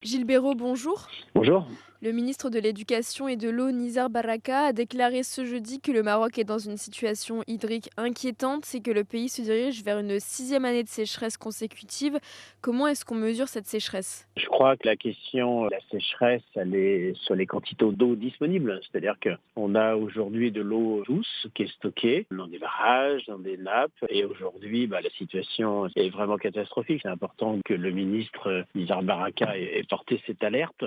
Gilles Béraud, bonjour. Bonjour. Le ministre de l'Éducation et de l'Eau, Nizar Baraka, a déclaré ce jeudi que le Maroc est dans une situation hydrique inquiétante et que le pays se dirige vers une sixième année de sécheresse consécutive. Comment est-ce qu'on mesure cette sécheresse? Je crois que la question, la sécheresse, elle est sur les quantités d'eau disponibles. C'est-à-dire qu'on a aujourd'hui de l'eau douce qui est stockée dans des barrages, dans des nappes. Et aujourd'hui, la situation est vraiment catastrophique. C'est important que le ministre Nizar Baraka ait porté cette alerte.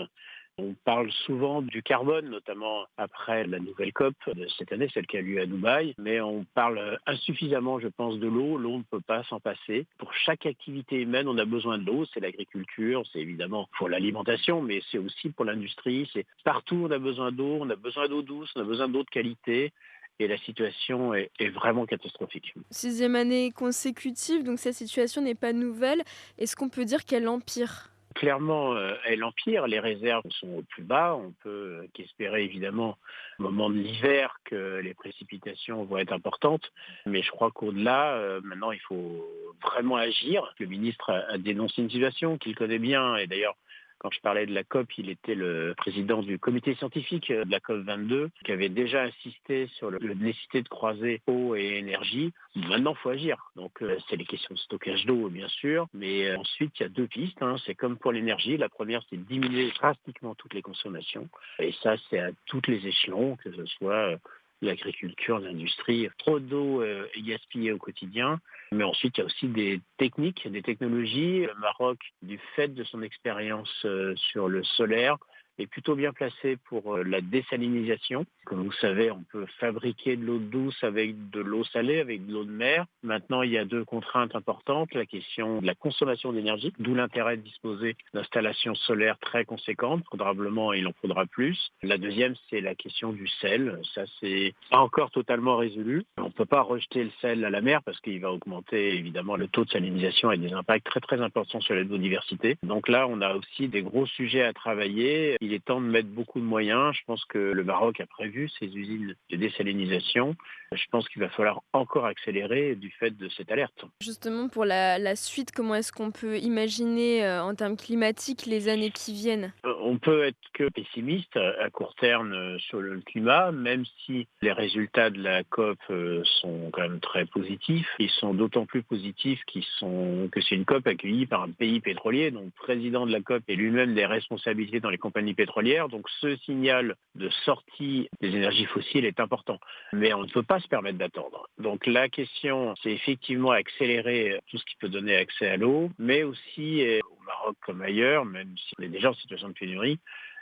On parle souvent du carbone, notamment après la nouvelle COP de cette année, celle qui a lieu à Dubaï, mais on parle insuffisamment, je pense, de l'eau. L'eau, on ne peut pas s'en passer. Pour chaque activité humaine, on a besoin de l'eau. C'est l'agriculture, c'est évidemment pour l'alimentation, mais c'est aussi pour l'industrie. C'est partout, on a besoin d'eau. On a besoin d'eau douce, on a besoin d'eau de qualité. Et la situation est vraiment catastrophique. Sixième année consécutive, donc cette situation n'est pas nouvelle. Est-ce qu'on peut dire qu'elle empire? Clairement, elle empire, les réserves sont au plus bas. On peut qu'espérer évidemment au moment de l'hiver que les précipitations vont être importantes. Mais je crois qu'au-delà, maintenant il faut vraiment agir. Le ministre a dénoncé une situation qu'il connaît bien. Et d'ailleurs, quand je parlais de la COP, il était le président du comité scientifique de la COP 22, qui avait déjà insisté sur la nécessité de croiser eau et énergie. Maintenant, il faut agir. Donc, c'est les questions de stockage d'eau, bien sûr. Mais ensuite, il y a deux pistes. C'est comme pour l'énergie. La première, c'est de diminuer drastiquement toutes les consommations. Et ça, c'est à tous les échelons, que ce soit l'agriculture, l'industrie. Trop d'eau est gaspillée au quotidien. Mais ensuite, il y a aussi des techniques, des technologies. Le Maroc, du fait de son expérience sur le solaire, est plutôt bien placé pour la désalinisation. Comme vous savez, on peut fabriquer de l'eau douce avec de l'eau salée, avec de l'eau de mer. Maintenant, il y a deux contraintes importantes. La question de la consommation d'énergie, d'où l'intérêt de disposer d'installations solaires très conséquentes. Probablement, il en faudra plus. La deuxième, c'est la question du sel. Ça, c'est pas encore totalement résolu. On ne peut pas rejeter le sel à la mer parce qu'il va augmenter évidemment le taux de salinisation et des impacts très très importants sur la biodiversité. Donc là, on a aussi des gros sujets à travailler. Il est temps de mettre beaucoup de moyens. Je pense que le Maroc a prévu ses usines de désalinisation. Je pense qu'il va falloir encore accélérer du fait de cette alerte. Justement, pour la suite, comment est-ce qu'on peut imaginer, en termes climatiques, les années qui viennent? On peut être que pessimiste à court terme sur le climat, même si les résultats de la COP sont quand même très positifs. Ils sont d'autant plus positifs que c'est une COP accueillie par un pays pétrolier, donc le président de la COP est lui-même des responsabilités dans les compagnies pétrolières. Donc ce signal de sortie des énergies fossiles est important. Mais on ne peut pas se permettre d'attendre. Donc la question, c'est effectivement accélérer tout ce qui peut donner accès à l'eau, mais aussi au Maroc comme ailleurs, même si on est déjà en situation de pénurie,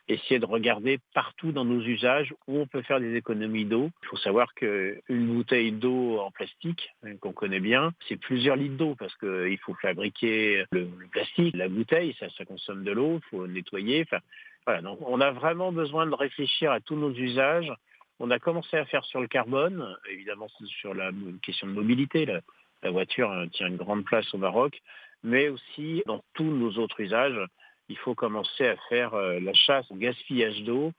essayer de regarder partout dans nos usages où on peut faire des économies d'eau. Il faut savoir qu'une bouteille d'eau en plastique, qu'on connaît bien, c'est plusieurs litres d'eau parce qu'il faut fabriquer le plastique, la bouteille, ça consomme de l'eau, il faut nettoyer. Enfin, voilà, donc on a vraiment besoin de réfléchir à tous nos usages. On a commencé à faire sur le carbone, évidemment c'est sur la question de mobilité. La voiture tient une grande place au Maroc, mais aussi dans tous nos autres usages. Il faut commencer à faire la chasse au gaspillage d'eau.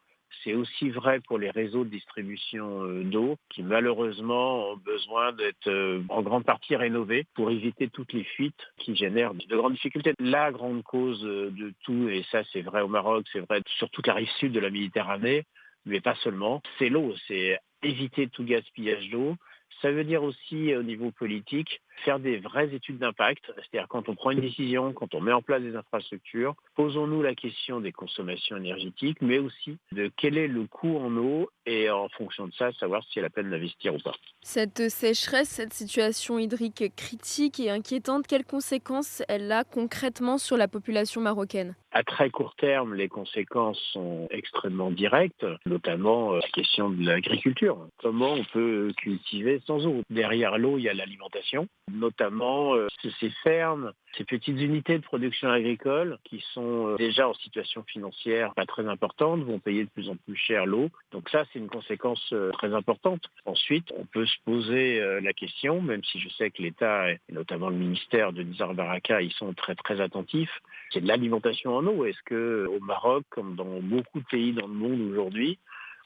C'est aussi vrai pour les réseaux de distribution d'eau qui malheureusement ont besoin d'être en grande partie rénovés pour éviter toutes les fuites qui génèrent de grandes difficultés. La grande cause de tout, et ça c'est vrai au Maroc, c'est vrai sur toute la rive sud de la Méditerranée, mais pas seulement, c'est l'eau, c'est éviter tout gaspillage d'eau. Ça veut dire aussi au niveau politique faire des vraies études d'impact, c'est-à-dire quand on prend une décision, quand on met en place des infrastructures, posons-nous la question des consommations énergétiques, mais aussi de quel est le coût en eau et en fonction de ça, savoir si elle a la peine d'investir ou pas. Cette sécheresse, cette situation hydrique critique et inquiétante, quelles conséquences elle a concrètement sur la population marocaine? À très court terme, les conséquences sont extrêmement directes, notamment la question de l'agriculture. Comment on peut cultiver sans eau? Derrière l'eau, il y a l'alimentation, notamment ces fermes, ces petites unités de production agricole qui sont déjà en situation financière pas très importante, vont payer de plus en plus cher l'eau. Donc ça, c'est une conséquence très importante. Ensuite, on peut se poser la question, même si je sais que l'État, et notamment le ministère de Nizar Baraka, ils sont très très attentifs, c'est de l'alimentation en eau. Est-ce que au Maroc, comme dans beaucoup de pays dans le monde aujourd'hui,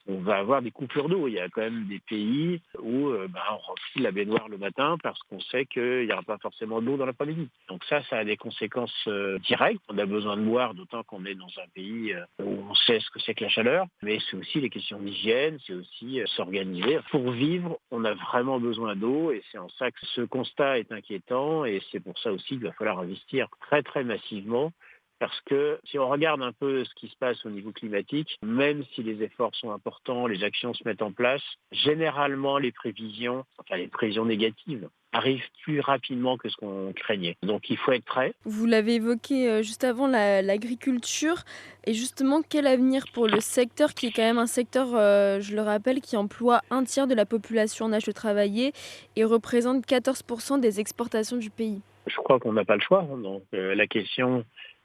on va avoir des coupures d'eau. Il y a quand même des pays où on remplit la baignoire le matin parce qu'on sait qu'il n'y aura pas forcément d'eau dans l'après-midi. Donc ça a des conséquences directes. On a besoin de boire, d'autant qu'on est dans un pays où on sait ce que c'est que la chaleur. Mais c'est aussi les questions d'hygiène, c'est aussi s'organiser. Pour vivre, on a vraiment besoin d'eau et c'est en ça que ce constat est inquiétant et c'est pour ça aussi qu'il va falloir investir très très massivement. Parce que si on regarde un peu ce qui se passe au niveau climatique, même si les efforts sont importants, les actions se mettent en place, généralement les prévisions négatives, arrivent plus rapidement que ce qu'on craignait. Donc il faut être prêt. Vous l'avez évoqué juste avant, l'agriculture. Et justement, quel avenir pour le secteur qui est quand même un secteur, je le rappelle, qui emploie un tiers de la population en âge de travailler et représente 14% des exportations du pays? Je crois qu'on n'a pas le choix. Donc la question,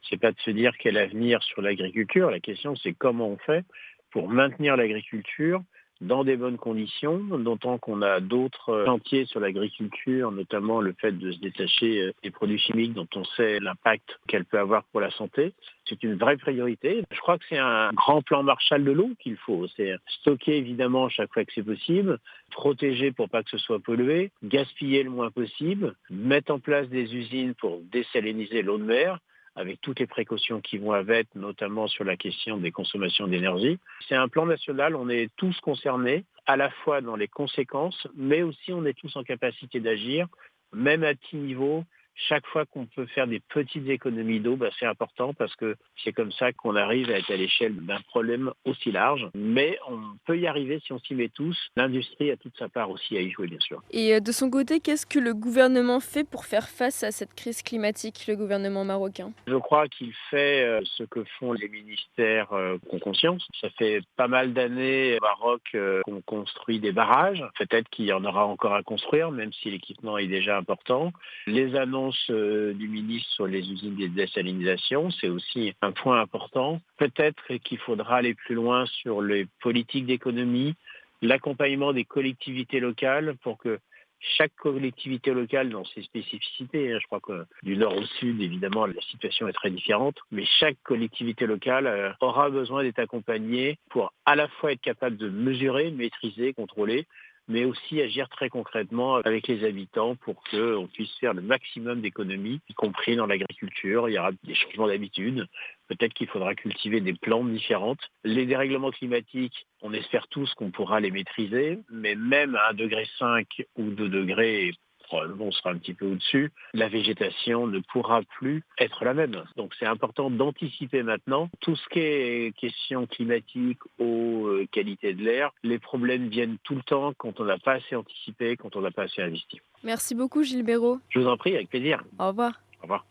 c'est pas de se dire quel avenir sur l'agriculture. La question, c'est comment on fait pour maintenir l'agriculture dans des bonnes conditions, d'autant qu'on a d'autres chantiers sur l'agriculture, notamment le fait de se détacher des produits chimiques dont on sait l'impact qu'elle peut avoir pour la santé. C'est une vraie priorité. Je crois que c'est un grand plan Marshall de l'eau qu'il faut. C'est stocker évidemment chaque fois que c'est possible, protéger pour pas que ce soit pollué, gaspiller le moins possible, mettre en place des usines pour désaliniser l'eau de mer, avec toutes les précautions qui vont avec, notamment sur la question des consommations d'énergie. C'est un plan national, on est tous concernés, à la fois dans les conséquences, mais aussi on est tous en capacité d'agir, même à petit niveau. Chaque fois qu'on peut faire des petites économies d'eau, c'est important parce que c'est comme ça qu'on arrive à être à l'échelle d'un problème aussi large. Mais on peut y arriver si on s'y met tous. L'industrie a toute sa part aussi à y jouer, bien sûr. Et de son côté, qu'est-ce que le gouvernement fait pour faire face à cette crise climatique, le gouvernement marocain? Je crois qu'il fait ce que font les ministères qui ont conscience. Ça fait pas mal d'années au Maroc qu'on construit des barrages. Peut-être qu'il y en aura encore à construire, même si l'équipement est déjà important. Les annonces du ministre sur les usines de désalinisation, c'est aussi un point important. Peut-être qu'il faudra aller plus loin sur les politiques d'économie, l'accompagnement des collectivités locales pour que chaque collectivité locale dans ses spécificités, je crois que du nord au sud, évidemment, la situation est très différente, mais chaque collectivité locale aura besoin d'être accompagnée pour à la fois être capable de mesurer, maîtriser, contrôler, mais aussi agir très concrètement avec les habitants pour qu'on puisse faire le maximum d'économies, y compris dans l'agriculture. Il y aura des changements d'habitude. Peut-être qu'il faudra cultiver des plantes différentes. Les dérèglements climatiques, on espère tous qu'on pourra les maîtriser, mais même à 1,5 degré ou 2 degrés, probablement on sera un petit peu au-dessus, la végétation ne pourra plus être la même. Donc c'est important d'anticiper maintenant tout ce qui est question climatique, eau, qualité de l'air. Les problèmes viennent tout le temps quand on n'a pas assez anticipé, quand on n'a pas assez investi. Merci beaucoup, Gilles Béraud. Je vous en prie, avec plaisir. Au revoir. Au revoir.